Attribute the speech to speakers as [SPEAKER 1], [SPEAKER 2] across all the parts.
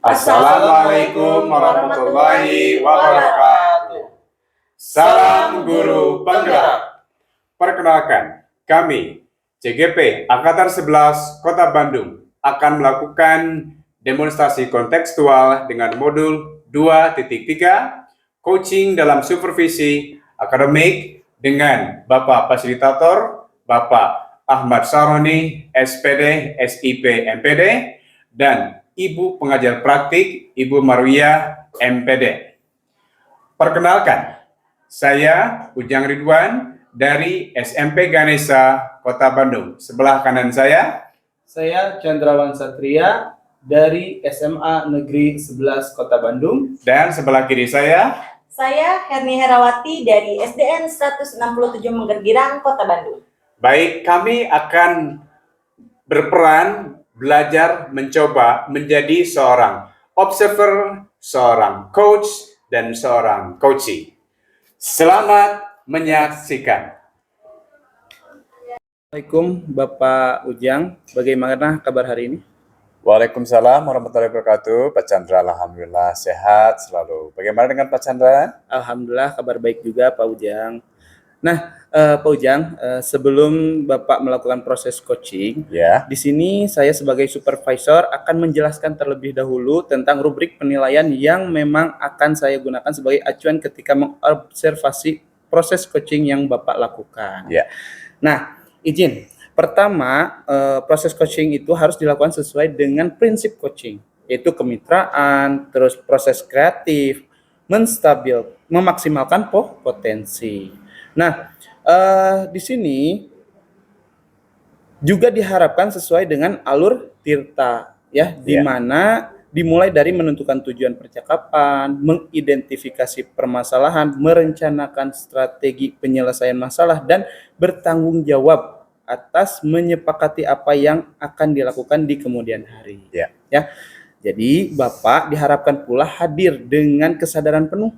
[SPEAKER 1] Assalamualaikum warahmatullahi wabarakatuh. Salam Guru Penggerak. Perkenalkan, kami CGP Angkatan 11 Kota Bandung akan melakukan demonstrasi kontekstual dengan modul 2.3 coaching dalam supervisi akademik dengan Bapak Fasilitator Bapak Ahmad Saroni, SPD, SIP, MPD, dan Ibu Pengajar Praktik Ibu Marwiyah, MPD. Perkenalkan, saya Ujang Ridwan dari SMP Ganesha, Kota Bandung. Sebelah kanan saya
[SPEAKER 2] Chandrawan Satria dari SMA Negeri 11 Kota Bandung.
[SPEAKER 1] Dan sebelah kiri saya
[SPEAKER 3] Herni Herawati dari SDN 167 Menggergirang, Kota Bandung.
[SPEAKER 1] Baik, kami akan berperan belajar mencoba menjadi seorang observer, seorang coach, dan seorang coachee. Selamat menyaksikan.
[SPEAKER 2] Assalamualaikum Bapak Ujang, bagaimana kabar hari ini?
[SPEAKER 4] Waalaikumsalam warahmatullahi wabarakatuh. Pak Chandra, alhamdulillah sehat selalu. Bagaimana dengan Pak Chandra?
[SPEAKER 2] Alhamdulillah kabar baik juga Pak Ujang. Nah, Pak Ujang, sebelum Bapak melakukan proses coaching,
[SPEAKER 4] Ya.
[SPEAKER 2] di sini saya sebagai supervisor akan menjelaskan terlebih dahulu tentang rubrik penilaian yang memang akan saya gunakan sebagai acuan ketika mengobservasi proses coaching yang Bapak lakukan.
[SPEAKER 4] Ya.
[SPEAKER 2] Nah, izin. Pertama, proses coaching itu harus dilakukan sesuai dengan prinsip coaching, yaitu kemitraan, terus proses kreatif, memaksimalkan potensi. Nah, di sini juga diharapkan sesuai dengan alur Tirta, ya, di mana dimulai dari menentukan tujuan percakapan, mengidentifikasi permasalahan, merencanakan strategi penyelesaian masalah, dan bertanggung jawab atas menyepakati apa yang akan dilakukan di kemudian hari.
[SPEAKER 4] Ya.
[SPEAKER 2] Jadi Bapak diharapkan pula hadir dengan kesadaran penuh,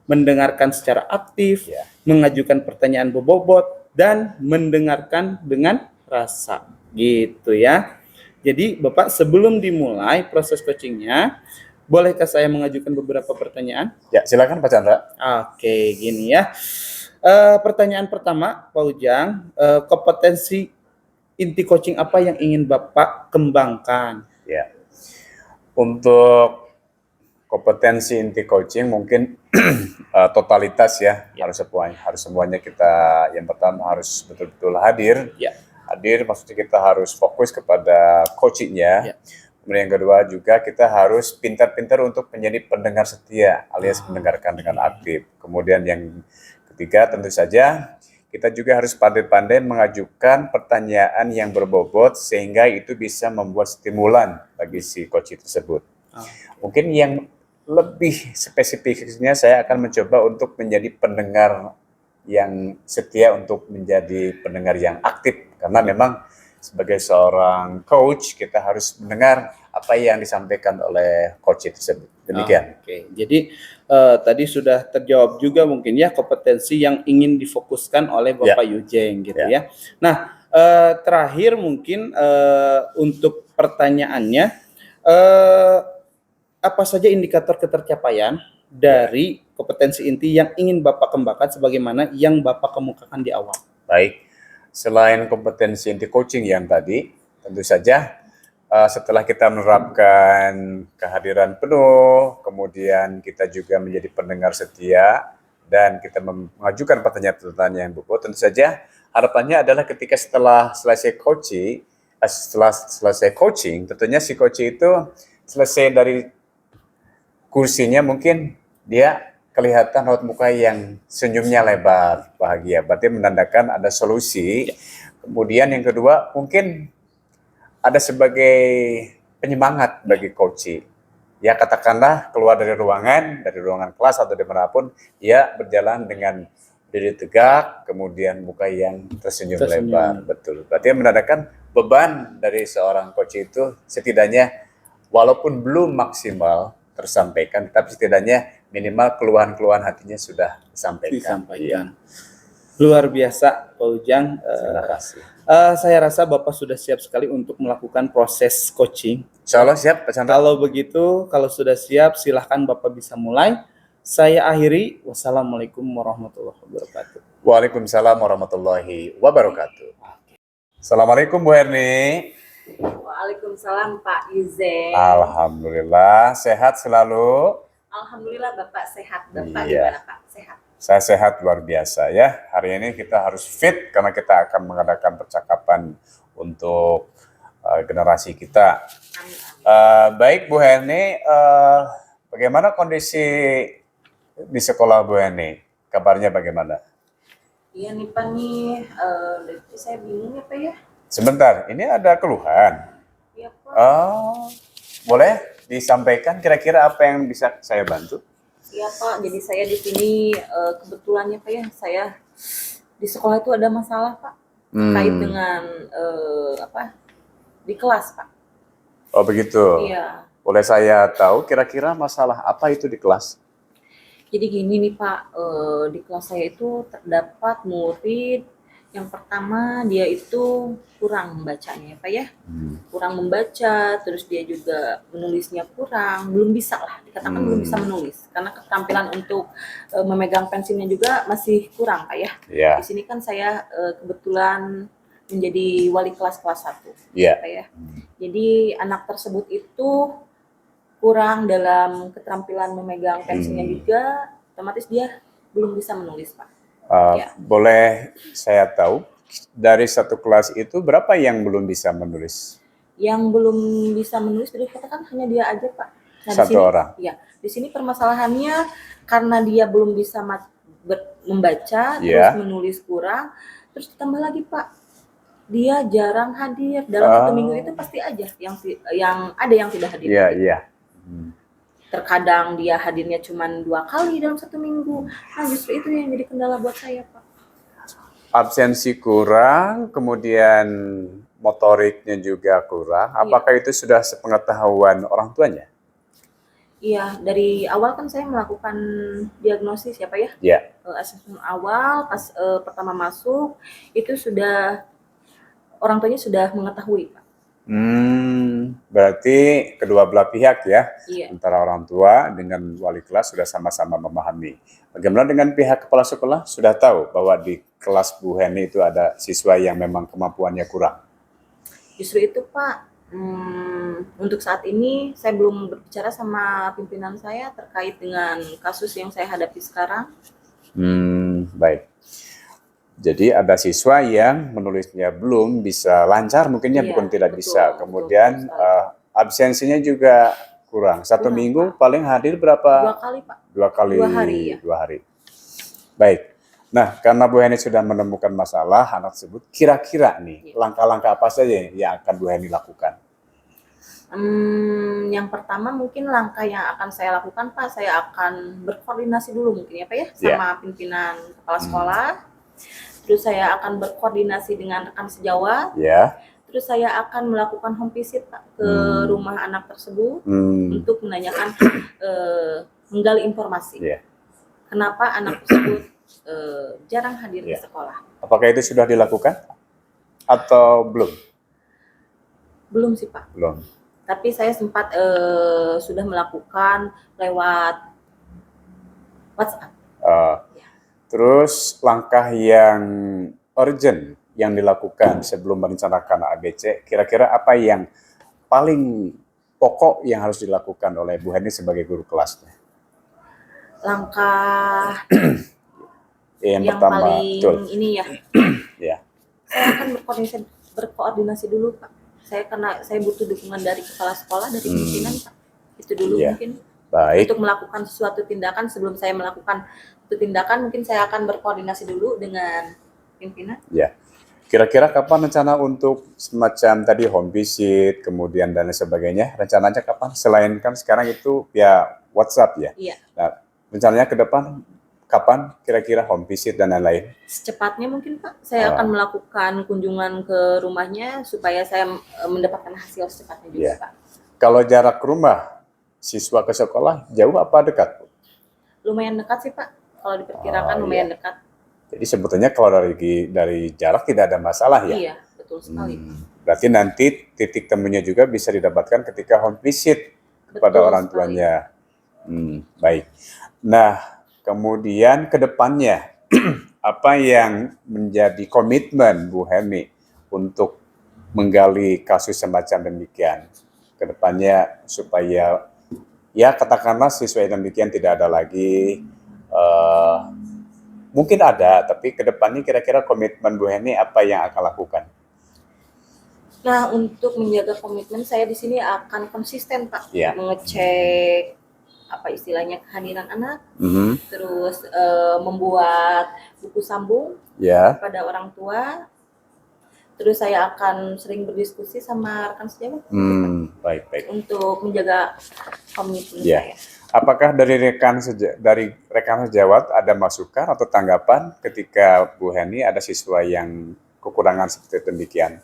[SPEAKER 2] mendengarkan secara aktif, mengajukan pertanyaan berbobot, dan mendengarkan dengan rasa. Gitu ya. Jadi Bapak, sebelum dimulai proses coachingnya, bolehkah saya mengajukan beberapa pertanyaan?
[SPEAKER 4] Ya, silakan Pak Chandra.
[SPEAKER 2] Oke, gini ya. Pertanyaan pertama, Pak Ujang, kompetensi inti coaching apa yang ingin Bapak kembangkan?
[SPEAKER 4] Ya. Untuk kompetensi inti coaching mungkin totalitas ya, harus semuanya kita, yang pertama harus betul-betul hadir.
[SPEAKER 2] Ya.
[SPEAKER 4] Hadir maksudnya kita harus fokus kepada coachingnya. Kemudian yang kedua juga kita harus pintar-pintar untuk menjadi pendengar setia alias mendengarkan dengan aktif. Kemudian yang ketiga tentu saja kita juga harus pandai-pandai mengajukan pertanyaan yang berbobot sehingga itu bisa membuat stimulan bagi si coach tersebut. Mungkin yang lebih spesifiknya saya akan mencoba untuk menjadi pendengar yang setia, untuk menjadi pendengar yang aktif, karena memang sebagai seorang coach kita harus mendengar apa yang disampaikan oleh coach tersebut. Demikian.
[SPEAKER 2] Oke. Jadi tadi sudah terjawab juga mungkin ya kompetensi yang ingin difokuskan oleh Bapak Yujeng gitu ya. Nah, terakhir mungkin untuk pertanyaannya, apa saja indikator ketercapaian dari kompetensi inti yang ingin Bapak kembangkan sebagaimana yang Bapak kemukakan di awal?
[SPEAKER 4] Baik, selain kompetensi inti coaching yang tadi, tentu saja setelah kita menerapkan kehadiran penuh, kemudian kita juga menjadi pendengar setia, dan kita mengajukan pertanyaan-pertanyaan yang berbobot, tentu saja harapannya adalah ketika setelah selesai coaching, tentunya si coach itu selesai dari kursinya, mungkin dia kelihatan raut muka yang senyumnya lebar, bahagia. Berarti menandakan ada solusi. Kemudian yang kedua, mungkin ada sebagai penyemangat bagi coach. Ya, katakanlah keluar dari ruangan kelas atau dimanapun, dia berjalan dengan diri tegak, kemudian muka yang tersenyum lebar. Betul. Berarti menandakan beban dari seorang coach itu setidaknya walaupun belum maksimal tersampaikan, tapi setidaknya minimal keluhan-keluhan hatinya sudah disampaikan.
[SPEAKER 2] Ya. Luar biasa, Pak Ujang.
[SPEAKER 4] Terima kasih.
[SPEAKER 2] Saya rasa Bapak sudah siap sekali untuk melakukan proses coaching.
[SPEAKER 4] Insya Allah siap, Pak Chandra.
[SPEAKER 2] Kalau begitu, kalau sudah siap, silahkan Bapak bisa mulai. Saya akhiri. Wassalamualaikum warahmatullahi wabarakatuh.
[SPEAKER 4] Waalaikumsalam warahmatullahi wabarakatuh. Assalamualaikum Bu Herni.
[SPEAKER 3] Waalaikumsalam Pak Izen.
[SPEAKER 4] Alhamdulillah sehat selalu.
[SPEAKER 3] Alhamdulillah Bapak sehat. Bapak
[SPEAKER 4] Iya.
[SPEAKER 3] gimana Pak? Sehat.
[SPEAKER 4] Saya sehat luar biasa ya. Hari ini kita harus fit karena kita akan mengadakan percakapan untuk generasi kita.
[SPEAKER 3] Amin, amin.
[SPEAKER 4] Baik Bu Herni, bagaimana kondisi di sekolah Bu Herni? Kabarnya bagaimana?
[SPEAKER 3] Iya nih Pak nih, saya bingung ya Pak ya.
[SPEAKER 4] Sebentar, ini ada keluhan.
[SPEAKER 3] Iya Pak.
[SPEAKER 4] Oh, boleh disampaikan kira-kira apa yang bisa saya bantu?
[SPEAKER 3] Iya Pak, jadi saya di sini kebetulannya Pak ya, saya di sekolah itu ada masalah Pak terkait dengan di kelas Pak.
[SPEAKER 4] Oh begitu.
[SPEAKER 3] Iya.
[SPEAKER 4] Boleh saya tahu kira-kira masalah apa itu di kelas?
[SPEAKER 3] Jadi gini nih Pak, di kelas saya itu terdapat murid yang pertama dia itu kurang membacanya ya Pak ya, kurang membaca, terus dia juga menulisnya kurang, belum bisa lah, dikatakan belum bisa menulis, karena keterampilan untuk memegang pensilnya juga masih kurang Pak ya.
[SPEAKER 4] Ya,
[SPEAKER 3] Di sini kan saya kebetulan menjadi wali kelas 1
[SPEAKER 4] ya.
[SPEAKER 3] Pak ya. Jadi anak tersebut itu kurang dalam keterampilan memegang pensilnya juga, otomatis dia belum bisa menulis Pak. Ya.
[SPEAKER 4] Boleh saya tahu dari satu kelas itu berapa yang belum bisa menulis?
[SPEAKER 3] Yang belum bisa menulis dari katakan hanya dia aja Pak. Nah,
[SPEAKER 4] Satu
[SPEAKER 3] di sini,
[SPEAKER 4] orang.
[SPEAKER 3] Ya, di sini permasalahannya karena dia belum bisa membaca, terus menulis kurang, terus ditambah lagi Pak, dia jarang hadir dalam 1 minggu itu pasti aja yang ada yang tidak hadir.
[SPEAKER 4] Iya, iya.
[SPEAKER 3] Terkadang dia hadirnya cuma 2 kali dalam 1 minggu. Nah justru itu yang jadi kendala buat saya Pak.
[SPEAKER 4] Absensi kurang, kemudian motoriknya juga kurang. Apakah itu sudah sepengetahuan orang tuanya?
[SPEAKER 3] Iya, dari awal kan saya melakukan diagnosis ya Pak ya.
[SPEAKER 4] Iya.
[SPEAKER 3] Asesmen awal pas pertama masuk itu sudah orang tuanya sudah mengetahui Pak.
[SPEAKER 4] Berarti kedua belah pihak ya,
[SPEAKER 3] Iya.
[SPEAKER 4] antara orang tua dengan wali kelas sudah sama-sama memahami. Bagaimana dengan pihak kepala sekolah? Sudah tahu bahwa di kelas Bu Heni itu ada siswa yang memang kemampuannya kurang?
[SPEAKER 3] Justru itu Pak, untuk saat ini saya belum berbicara sama pimpinan saya terkait dengan kasus yang saya hadapi sekarang.
[SPEAKER 4] Baik. Jadi ada siswa yang menulisnya belum bisa lancar, mungkinnya
[SPEAKER 3] Iya,
[SPEAKER 4] bukan tidak
[SPEAKER 3] betul,
[SPEAKER 4] bisa.
[SPEAKER 3] betul,
[SPEAKER 4] Kemudian
[SPEAKER 3] betul
[SPEAKER 4] absensinya juga kurang. Satu
[SPEAKER 3] Kurang,
[SPEAKER 4] minggu
[SPEAKER 3] Pak.
[SPEAKER 4] paling hadir berapa?
[SPEAKER 3] 2 kali Pak.
[SPEAKER 4] 2 kali.
[SPEAKER 3] 2 hari, ya.
[SPEAKER 4] 2 hari. Baik. Nah, karena Bu Heni sudah menemukan masalah anak tersebut, kira-kira nih langkah-langkah apa saja yang akan Bu Heni lakukan?
[SPEAKER 3] Yang pertama mungkin langkah yang akan saya lakukan Pak, saya akan berkoordinasi dulu mungkin ya Pak ya sama pimpinan kepala sekolah. Terus saya akan berkoordinasi dengan rekan sejawat.
[SPEAKER 4] Ya.
[SPEAKER 3] Terus saya akan melakukan home visit Pak ke rumah anak tersebut untuk menanyakan, menggali informasi. Kenapa anak tersebut jarang hadir di sekolah?
[SPEAKER 4] Apakah itu sudah dilakukan atau belum?
[SPEAKER 3] Belum sih Pak.
[SPEAKER 4] Belum.
[SPEAKER 3] Tapi saya sempat sudah melakukan lewat WhatsApp.
[SPEAKER 4] Terus langkah yang urgent yang dilakukan sebelum merencanakan ABC, kira-kira apa yang paling pokok yang harus dilakukan oleh Bu Heni sebagai guru kelasnya?
[SPEAKER 3] Langkah
[SPEAKER 4] yang pertama,
[SPEAKER 3] paling ini ya.
[SPEAKER 4] Ya.
[SPEAKER 3] Saya akan berkoordinasi dulu Pak. Karena saya butuh dukungan dari kepala sekolah, dari pimpinan Pak. Itu dulu mungkin.
[SPEAKER 4] Baik.
[SPEAKER 3] Untuk melakukan suatu tindakan, sebelum saya melakukan itu tindakan, mungkin saya akan berkoordinasi dulu dengan pimpinan.
[SPEAKER 4] Ya. Kira-kira kapan rencana untuk semacam tadi home visit, kemudian dan lain sebagainya? Rencananya kapan? Selain kan sekarang itu via WhatsApp ya?
[SPEAKER 3] Iya.
[SPEAKER 4] Nah, rencananya ke depan kapan kira-kira home visit dan lain-lain?
[SPEAKER 3] Secepatnya mungkin Pak, saya akan melakukan kunjungan ke rumahnya supaya saya mendapatkan hasil secepatnya juga Pak.
[SPEAKER 4] Kalau jarak rumah siswa ke sekolah jauh apa dekat?
[SPEAKER 3] Lumayan dekat sih Pak, kalau diperkirakan lumayan dekat.
[SPEAKER 4] Jadi sebetulnya kalau dari jarak tidak ada masalah ya.
[SPEAKER 3] Iya, betul sekali.
[SPEAKER 4] Berarti nanti titik temunya juga bisa didapatkan ketika home visit kepada
[SPEAKER 3] Betul
[SPEAKER 4] orang
[SPEAKER 3] sekali.
[SPEAKER 4] tuanya. Baik. Nah, kemudian ke depannya apa yang menjadi komitmen Bu Heni untuk menggali kasus semacam demikian ke depannya supaya ya katakanlah siswa yang demikian tidak ada lagi, mungkin ada, tapi ke depannya kira-kira komitmen Bu Heni apa yang akan lakukan?
[SPEAKER 3] Nah, untuk menjaga komitmen saya di sini akan konsisten, Pak,
[SPEAKER 4] Ya.
[SPEAKER 3] mengecek apa istilahnya kehadiran anak,
[SPEAKER 4] Mhm.
[SPEAKER 3] terus membuat buku sambung
[SPEAKER 4] Ya.
[SPEAKER 3] kepada orang tua. Terus saya akan sering berdiskusi sama rekan sejawat
[SPEAKER 4] Baik.
[SPEAKER 3] untuk menjaga komitmen
[SPEAKER 4] Ya.
[SPEAKER 3] saya.
[SPEAKER 4] Apakah dari rekan sejawat ada masukan atau tanggapan ketika Bu Heni ada siswa yang kekurangan seperti demikian?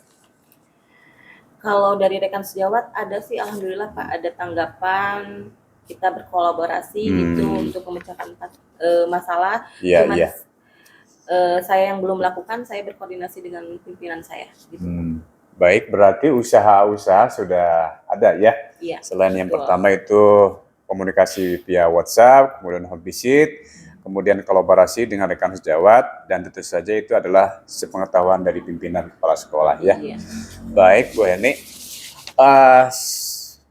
[SPEAKER 3] Kalau dari rekan sejawat ada sih, alhamdulillah Pak, ada tanggapan, kita berkolaborasi gitu untuk memecahkan masalah.
[SPEAKER 4] Iya,
[SPEAKER 3] Cuman
[SPEAKER 4] iya.
[SPEAKER 3] saya yang belum melakukan, saya berkoordinasi dengan pimpinan saya. Gitu.
[SPEAKER 4] Baik, berarti usaha-usaha sudah ada ya.
[SPEAKER 3] Iya.
[SPEAKER 4] Selain yang
[SPEAKER 3] betul.
[SPEAKER 4] pertama itu komunikasi via WhatsApp, kemudian home visit, kemudian kolaborasi dengan rekan sejawat, dan tentu saja itu adalah sepengetahuan dari pimpinan kepala sekolah ya.
[SPEAKER 3] Iya.
[SPEAKER 4] Baik, Bu Heni.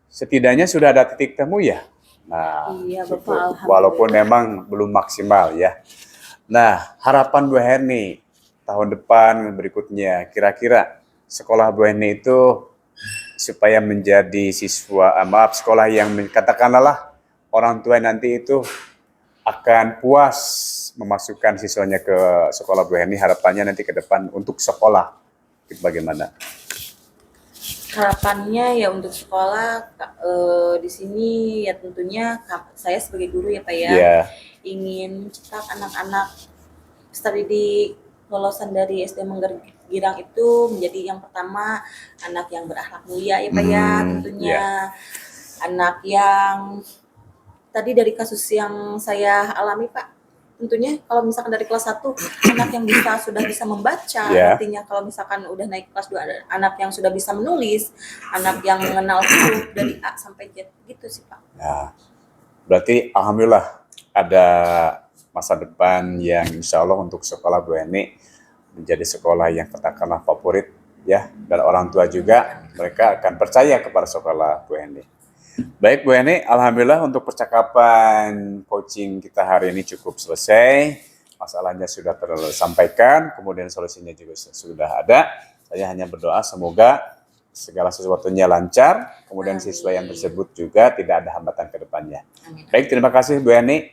[SPEAKER 4] Setidaknya sudah ada titik temu ya. Nah,
[SPEAKER 3] Iya,
[SPEAKER 4] itu,
[SPEAKER 3] Bapak, alhamdulillah.
[SPEAKER 4] walaupun memang belum maksimal ya. Nah, harapan Bu Heni tahun depan berikutnya, kira-kira sekolah Bu Heni itu supaya menjadi sekolah yang katakanlah orang tua nanti itu akan puas memasukkan siswanya ke sekolah Bu Heni, harapannya nanti ke depan untuk sekolah itu bagaimana?
[SPEAKER 3] Harapannya ya untuk sekolah di sini ya tentunya saya sebagai guru ya Pak ya,
[SPEAKER 4] Ya.
[SPEAKER 3] ingin mencetak anak-anak peserta didik lulusan dari SD Manggar Girang itu menjadi yang pertama anak yang berakhlak mulia ya Pak ya, tentunya anak yang tadi dari kasus yang saya alami Pak, tentunya kalau misalkan dari kelas 1 anak yang sudah bisa membaca, artinya kalau misalkan udah naik kelas 2 ada anak yang sudah bisa menulis, anak yang mengenal huruf dari A sampai Z gitu sih Pak.
[SPEAKER 4] Nah, berarti alhamdulillah ada masa depan yang insya Allah untuk sekolah Bu Heni menjadi sekolah yang katakanlah favorit ya, dan orang tua juga mereka akan percaya kepada sekolah Bu Heni. Baik Bu Heni, alhamdulillah untuk percakapan coaching kita hari ini cukup selesai. Masalahnya sudah tersampaikan, kemudian solusinya juga sudah ada. Saya hanya berdoa semoga segala sesuatunya lancar, kemudian siswa yang tersebut juga tidak ada hambatan ke depannya. Baik, terima kasih Bu Heni.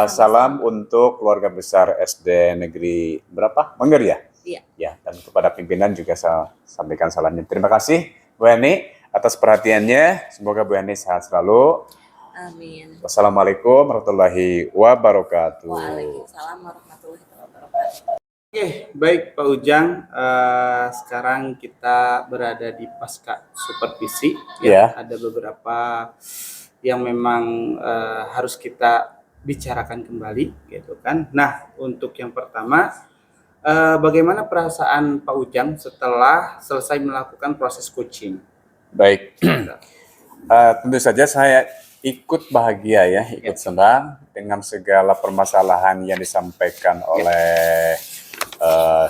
[SPEAKER 4] Salam untuk keluarga besar SD Negeri berapa? Manggar ya?
[SPEAKER 3] Iya.
[SPEAKER 4] Ya, dan kepada pimpinan juga saya sampaikan salamnya. Terima kasih Bu Heni atas perhatiannya. Semoga Bu Heni sehat selalu.
[SPEAKER 3] Amin.
[SPEAKER 4] Wassalamualaikum warahmatullahi wabarakatuh.
[SPEAKER 3] Waalaikumsalam warahmatullahi wabarakatuh.
[SPEAKER 2] Oke, baik Pak Ujang. Sekarang kita berada di pasca supervisi.
[SPEAKER 4] Ya.
[SPEAKER 2] Ada beberapa yang memang harus kita bicarakan kembali, gitu kan. Nah, untuk yang pertama, bagaimana perasaan Pak Ujang setelah selesai melakukan proses coaching?
[SPEAKER 4] Baik, tentu saja saya ikut bahagia ya, ikut senang dengan segala permasalahan yang disampaikan oleh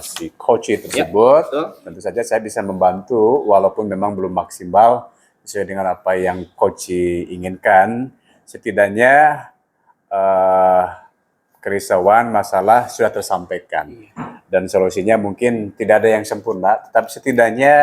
[SPEAKER 4] si coach tersebut. Tentu saja saya bisa membantu walaupun memang belum maksimal sesuai dengan apa yang coach inginkan. Setidaknya kerisauan masalah sudah tersampaikan dan solusinya mungkin tidak ada yang sempurna, tetapi setidaknya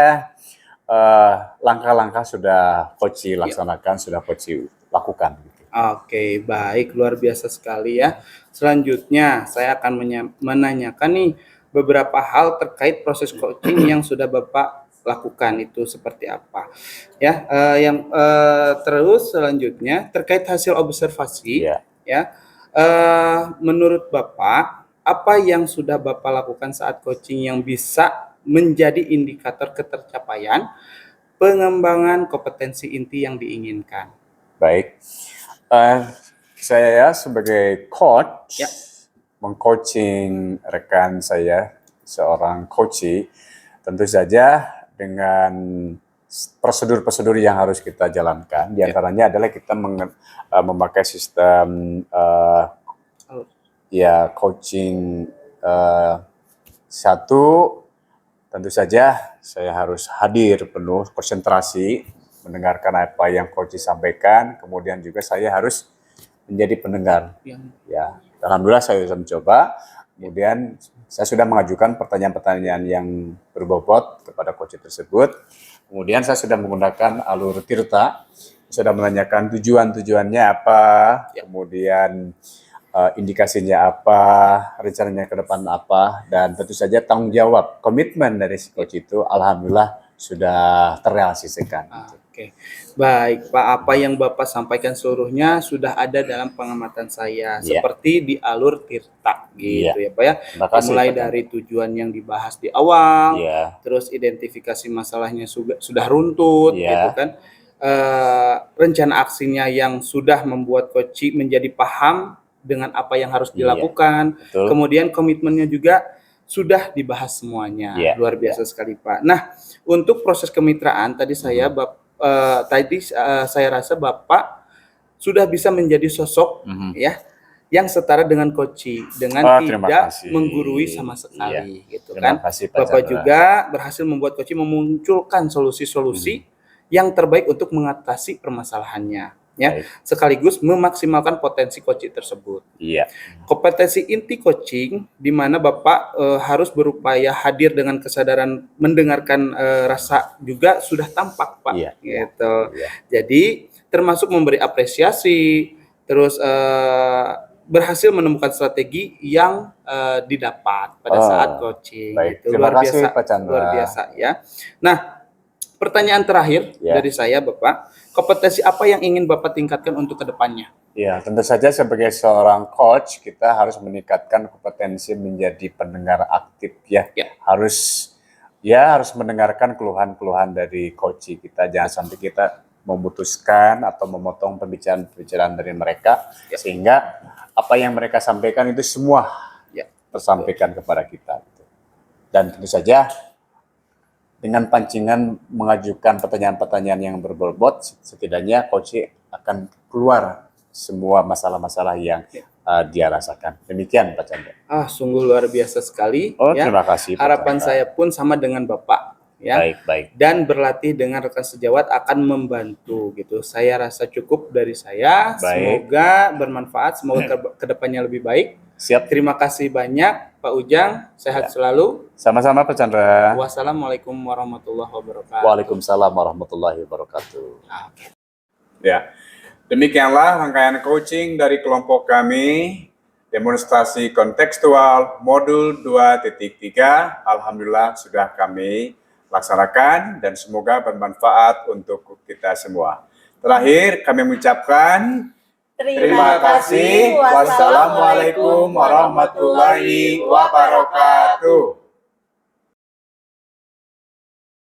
[SPEAKER 4] langkah-langkah sudah coach laksanakan, sudah coach lakukan.
[SPEAKER 2] Oke, baik, luar biasa sekali ya. Selanjutnya saya akan menanyakan nih beberapa hal terkait proses coaching yang sudah Bapak lakukan itu seperti apa ya. Terus selanjutnya terkait hasil observasi ya. Menurut Bapak, apa yang sudah Bapak lakukan saat coaching yang bisa menjadi indikator ketercapaian pengembangan kompetensi inti yang diinginkan?
[SPEAKER 4] Baik, saya sebagai coach mengcoaching rekan saya, seorang coach, tentu saja dengan prosedur-prosedur yang harus kita jalankan. Di antaranya adalah kita memakai sistem coaching. Satu, tentu saja saya harus hadir penuh, konsentrasi, mendengarkan apa yang coach sampaikan. Kemudian juga saya harus menjadi pendengar. Ya, alhamdulillah saya sudah mencoba. Kemudian saya sudah mengajukan pertanyaan-pertanyaan yang berbobot kepada coach tersebut. Kemudian saya sudah menggunakan alur Tirta, sudah menanyakan tujuannya apa, kemudian indikasinya apa, rencananya ke depan apa, dan tentu saja tanggung jawab, komitmen dari si coach itu alhamdulillah sudah terrealisasikan.
[SPEAKER 2] Oke, baik Pak, apa yang Bapak sampaikan seluruhnya sudah ada dalam pengamatan saya, seperti di alur Tirta gitu ya Pak ya. Mulai dari tujuan yang dibahas di awal, terus identifikasi masalahnya sudah runtut gitu kan. Rencana aksinya yang sudah membuat coach menjadi paham dengan apa yang harus dilakukan, kemudian komitmennya juga sudah dibahas semuanya. Luar biasa sekali Pak. Nah, untuk proses kemitraan tadi saya rasa Bapak sudah bisa menjadi sosok yang setara dengan coach, dengan tidak menggurui sama sekali gitu kan. Bapak juga berhasil membuat coach memunculkan solusi-solusi yang terbaik untuk mengatasi permasalahannya. Sekaligus memaksimalkan potensi coaching tersebut. Kompetensi inti coaching di mana Bapak harus berupaya hadir dengan kesadaran mendengarkan rasa juga sudah tampak Pak. Gitu. Jadi termasuk memberi apresiasi, terus berhasil menemukan strategi yang didapat pada saat coaching. Gitu.
[SPEAKER 4] Terima kasih Pak Chandra.
[SPEAKER 2] Luar biasa ya. Nah, pertanyaan terakhir dari saya Bapak, kompetensi apa yang ingin Bapak tingkatkan untuk kedepannya?
[SPEAKER 4] Ya, tentu saja sebagai seorang coach kita harus meningkatkan kompetensi menjadi pendengar aktif Harus mendengarkan keluhan-keluhan dari coach kita. Jangan sampai kita memutuskan atau memotong pembicaraan dari mereka sehingga apa yang mereka sampaikan itu semua tersampaikan kepada kita. Dan tentu saja dengan pancingan mengajukan pertanyaan-pertanyaan yang berbobot, setidaknya coach akan keluar semua masalah-masalah yang dia rasakan. Demikian Pak Chandra.
[SPEAKER 2] Sungguh luar biasa sekali.
[SPEAKER 4] Terima kasih.
[SPEAKER 2] Harapan saya pun sama dengan Bapak.
[SPEAKER 4] Baik.
[SPEAKER 2] Dan berlatih dengan rekan sejawat akan membantu gitu. Saya rasa cukup dari saya. Semoga bermanfaat, semoga kedepannya lebih baik.
[SPEAKER 4] Siap.
[SPEAKER 2] Terima kasih banyak Pak Ujang, sehat selalu.
[SPEAKER 4] Sama-sama Pak Chandra.
[SPEAKER 2] Wassalamualaikum warahmatullahi wabarakatuh.
[SPEAKER 4] Waalaikumsalam warahmatullahi wabarakatuh.
[SPEAKER 1] Ya, demikianlah rangkaian coaching dari kelompok kami, demonstrasi kontekstual modul 2.3. Alhamdulillah sudah kami laksanakan dan semoga bermanfaat untuk kita semua. Terakhir kami mengucapkan terima kasih. Wassalamualaikum warahmatullahi wabarakatuh.